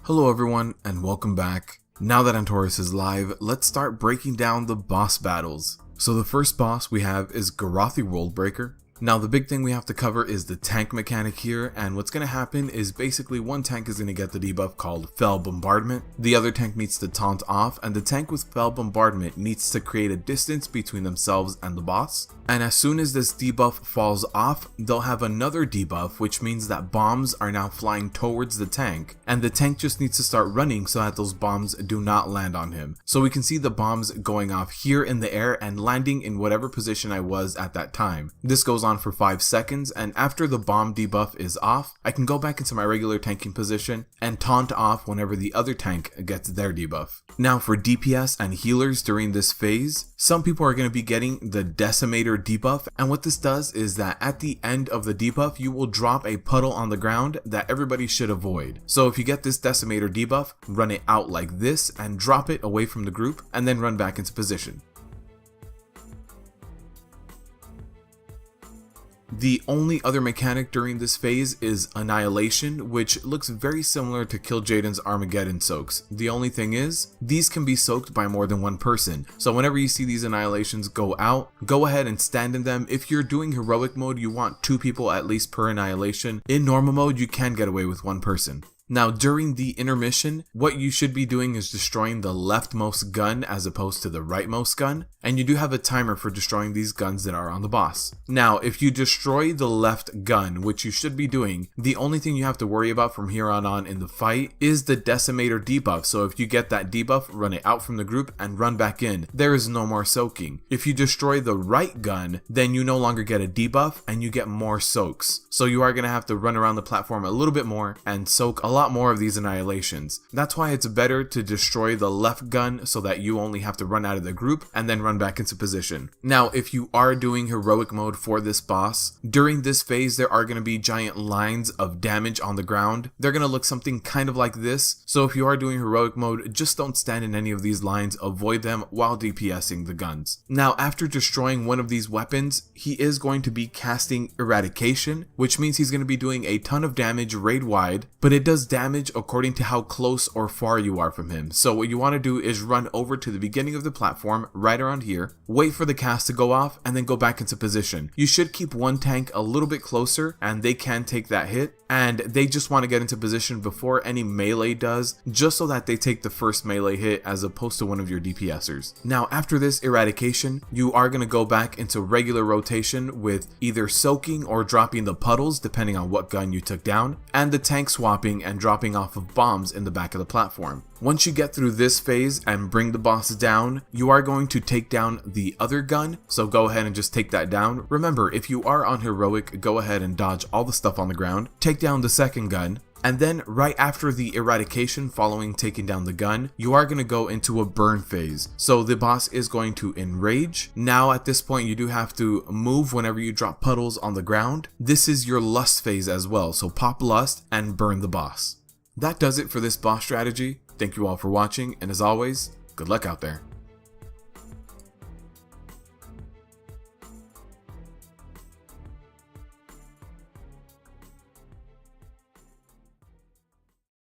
Hello everyone and welcome back. Now that Antorus is live, let's start breaking down the boss battles. So the first boss we have is Garothi Worldbreaker. Now the big thing we have to cover is the tank mechanic here, and what's going to happen is basically one tank is going to get the debuff called Fell Bombardment, the other tank needs to taunt off, and the tank with Fell Bombardment needs to create a distance between themselves and the boss. And as soon as this debuff falls off, they'll have another debuff, which means that bombs are now flying towards the tank, and the tank just needs to start running so that those bombs do not land on him. So we can see the bombs going off here in the air and landing in whatever position I was at that time. This goes on for 5 seconds, and after the bomb debuff is off, I can go back into my regular tanking position and taunt off whenever the other tank gets their debuff. Now for DPS and healers during this phase, some people are going to be getting the Decimator debuff, and what this does is that at the end of the debuff you will drop a puddle on the ground that everybody should avoid. So if you get this Decimator debuff, run it out like this and drop it away from the group and then run back into position. The only other mechanic during this phase is Annihilation, which looks very similar to Killjaden's Armageddon soaks. The only thing is, these can be soaked by more than one person. So whenever you see these Annihilations go out, go ahead and stand in them. If you're doing heroic mode, you want 2 people at least per Annihilation. In normal mode, you can get away with 1 person. Now during the intermission, what you should be doing is destroying the leftmost gun as opposed to the rightmost gun, and you do have a timer for destroying these guns that are on the boss. Now if you destroy the left gun, which you should be doing, the only thing you have to worry about from here on in the fight is the Decimator debuff. So if you get that debuff, run it out from the group and run back in. There is no more soaking. If you destroy the right gun, then you no longer get a debuff and you get more soaks. So you are going to have to run around the platform a little bit more and soak a lot more of these Annihilations. That's why it's better to destroy the left gun so that you only have to run out of the group and then run back into position. Now if you are doing heroic mode for this boss, during this phase there are going to be giant lines of damage on the ground. They're going to look something kind of like this, so if you are doing heroic mode, just don't stand in any of these lines, avoid them while DPSing the guns. Now after destroying one of these weapons, he is going to be casting Eradication, which means he's going to be doing a ton of damage raid wide, but it does damage according to how close or far you are from him. So what you want to do is run over to the beginning of the platform right around here, wait for the cast to go off, and then go back into position. You should keep one tank a little bit closer and they can take that hit, and they just want to get into position before any melee does, just so that they take the first melee hit as opposed to one of your DPSers. Now after this Eradication, you are going to go back into regular rotation with either soaking or dropping the puddles depending on what gun you took down, and the tank swapping and dropping off of bombs in the back of the platform. Once you get through this phase and bring the boss down, you are going to take down the other gun, so go ahead and just take that down. Remember, if you are on heroic, go ahead and dodge all the stuff on the ground, take down the second gun, and then right after the Eradication following taking down the gun, you are going to go into a burn phase. So the boss is going to enrage. Now at this point you do have to move whenever you drop puddles on the ground. This is your lust phase as well, so pop lust and burn the boss. That does it for this boss strategy. Thank you all for watching, and as always, good luck out there.